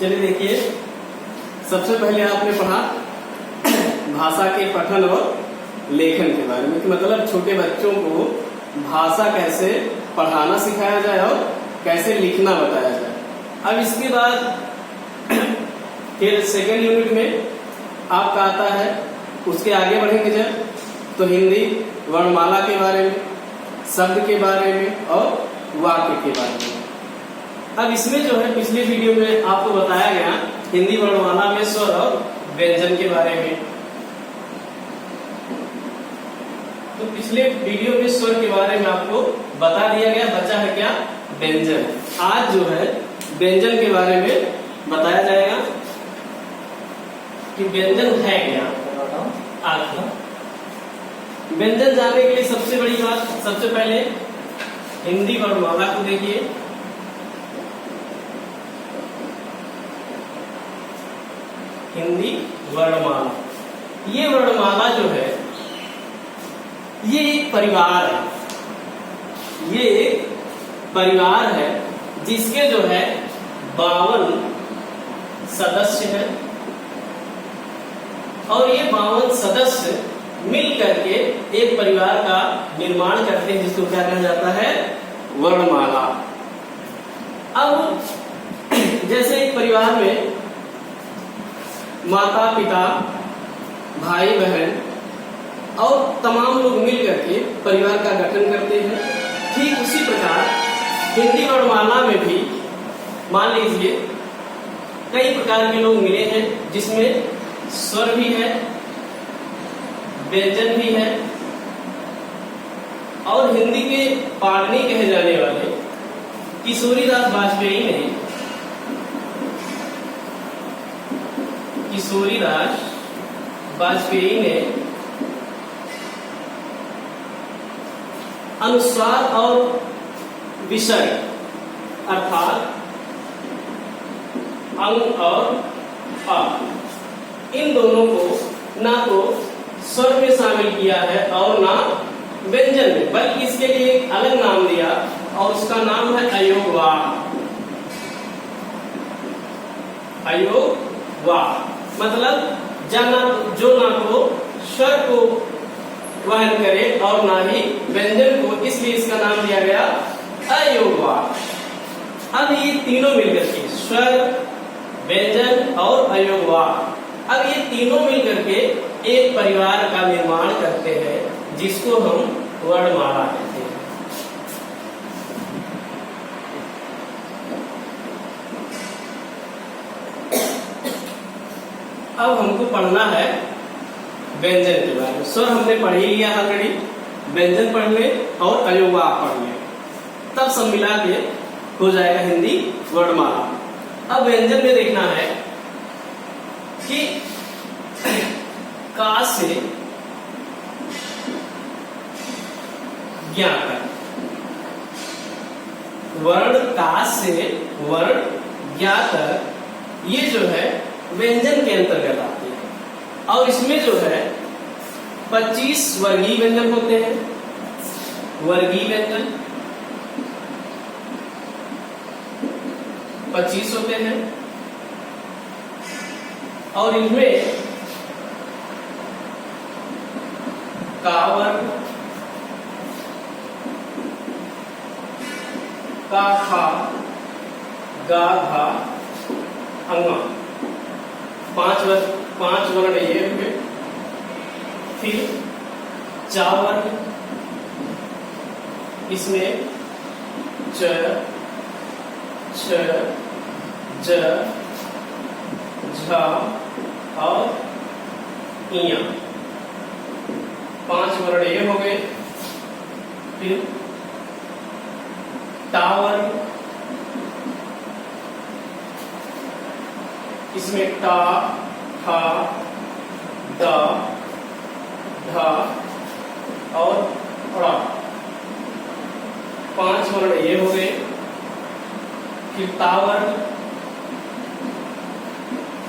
चलिए देखिए, सबसे पहले आपने पढ़ा भाषा के पठन और लेखन के बारे में कि मतलब छोटे बच्चों को भाषा कैसे पढ़ाना सिखाया जाए और कैसे लिखना बताया जाए। अब इसके बाद फिर सेकेंड यूनिट में आपका आता है, उसके आगे बढ़ेंगे जब तो हिंदी वर्णमाला के बारे में, शब्द के बारे में और वाक्य के बारे में। अब इसमें जो है पिछले वीडियो में आपको बताया गया हिंदी वर्णमाला में स्वर और व्यंजन के बारे में। तो पिछले वीडियो में स्वर के बारे में आपको बता दिया गया, बचा है क्या? व्यंजन। आज जो है व्यंजन के बारे में बताया जाएगा कि व्यंजन है क्या। आखिर व्यंजन जानने के लिए सबसे बड़ी बात, सबसे पहले हिंदी वर्णमाला को देखिए। हिंदी वर्णमाला, ये वर्णमाला जो है ये एक परिवार है, ये एक परिवार है जिसके जो है 52 सदस्य हैं और ये 52 सदस्य मिल करके एक परिवार का निर्माण करते हैं जिसको क्या कहा जाता है? वर्णमाला। अब जैसे एक परिवार में माता पिता भाई बहन और तमाम लोग मिल करके परिवार का गठन करते हैं, ठीक उसी प्रकार हिंदी वर्णमाला में भी मान लीजिए कई प्रकार के लोग मिले हैं जिसमें स्वर भी है, व्यंजन भी है और हिंदी के पाणिनि कहे जाने वाले किशोरीदास वाजपेयी ने अनुस्वार और विषय अर्थात अंग और अ, इन दोनों को ना तो स्वर में शामिल किया है और ना व्यंजन में, बल्कि इसके लिए एक अलग नाम दिया और उसका नाम है अयोगवाह। अयोगवाह मतलब जो ना तो स्वर को वहन करे और ना ही व्यंजन को, इसलिए इसका नाम दिया गया अयोगवाह। अब ये तीनों मिलकर के स्वर, व्यंजन और अयोगवाह, अब ये तीनों मिलकर के एक परिवार का निर्माण करते हैं जिसको हम वर्णमाला कहते हैं। अब हमको पढ़ना है व्यंजन के बारे में। स्वर हमने पढ़ ही लिया ऑलरेडी, व्यंजन पढ़ ले और अयोगवाह पढ़ ले, तब सब मिला के हो जाएगा हिंदी वर्णमाला। अब व्यंजन में देखना है कि का से ज्ञा तक, वर्ण का से वर्ण ज्ञा तक, ये जो है व्यंजन के अंतर्गत आती है और इसमें जो है 25 वर्गीय व्यंजन होते हैं। वर्गीय व्यंजन 25 होते हैं और इनमें का वर्ग, का खा, गा घा, अंगा, 5 वर्ण ये हुए। फिर चा वर्ग, इसमें च, छ, ज, झ और इया, 5 वर्ण ये हो गए। फिर टा वर्ग, इसमें टा, ठा, द, ढ और ड़, 5 वर्ण ये हो गए। फिर ता वर्ग,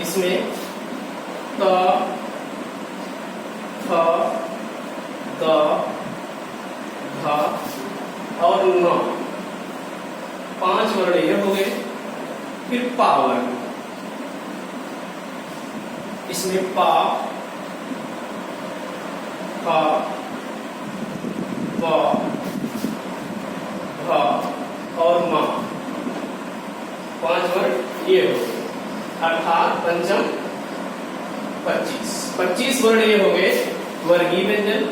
इसमें त, थ, द, ध और न, 5 वर्ण ये हो गए। फिर पा वर्ण, इसमें पा, फा, वा, भा और मा, 5 वर्ण ये हो गए, अर्थात पंचम 25 वर्ण ये हो गए वर्गीय व्यंजन।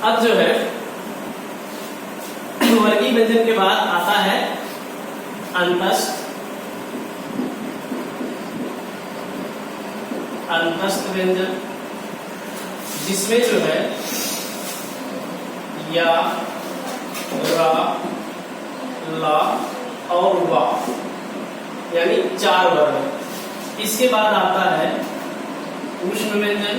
अब जो है वर्गीय व्यंजन के बाद आता है अंतस्थ, अंतस्थ व्यंजन, जिसमें जो है या, रा, ला और वा यानी 4 वर्ण। इसके बाद आता है ऊष्म व्यंजन।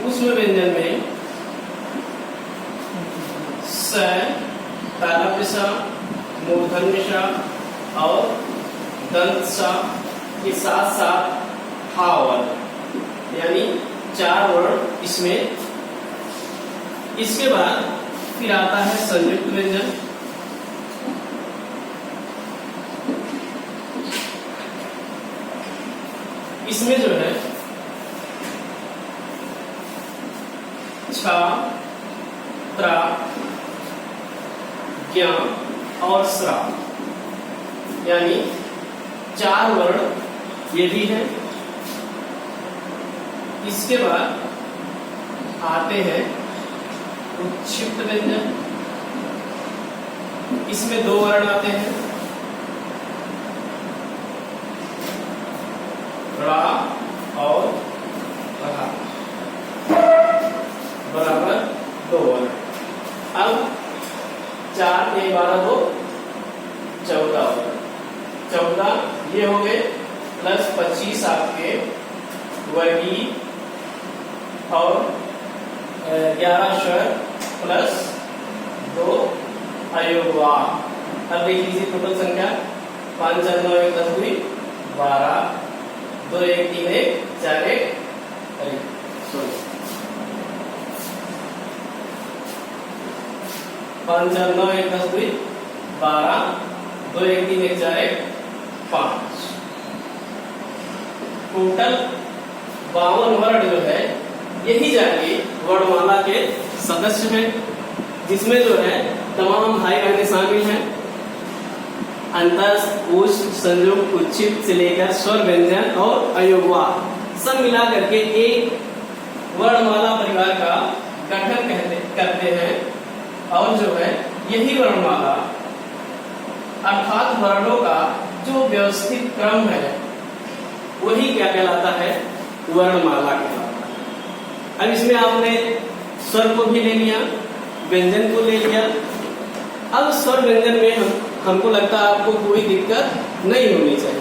ऊष्म व्यंजन में स, तालव्य सा, मूर्धन्य सा और दंत सा के साथ साथ हा वर्ण यानी 4 वर्ण इसमें। इसके बाद फिर आता है संयुक्त व्यंजन। इसमें जो है छ, त्रा, ज्ञ और स्रा यानी 4 वर्ण ये भी है। इसके बाद आते हैं उच्छिष्ट व्यंजन। इसमें 2 वर्ण आते हैं, रा और रहा, बराबर 2 वर्ण। अब 4 के 12 2 14 वर्ण, 14 ये हो गए प्लस 25 आपके वर्गीय और 11 स्वर प्लस 2 अयोगवाह। अब देख लीजिए टोटल संख्या 5 4 9 1 10 2 12 2 1 3 1 4 1 5 4 9 1 10 2 12 2 1 3 1 4 1 5। टोटल 52 वर्ण जो है यही जाके वर्णमाला के सदस्य हैं, जिसमें जो है तमाम भाई बहनें शामिल हैं। अंतस्थ, ऊष्म, संयुक्त, उच्छिष्ट से लेकर स्वर व्यंजन और अयोगवाह सब मिला करके एक वर्णमाला परिवार का गठन करते हैं। और जो है यही वर्णमाला अर्थात वर्णों का जो व्यवस्थित क्रम है वही क्या कहलाता है, वर्णमाला कहलाता है। अब इसमें आपने स्वर को भी ले लिया, व्यंजन को ले लिया। अब स्वर व्यंजन में हमको लगता है आपको कोई दिक्कत नहीं होनी चाहिए।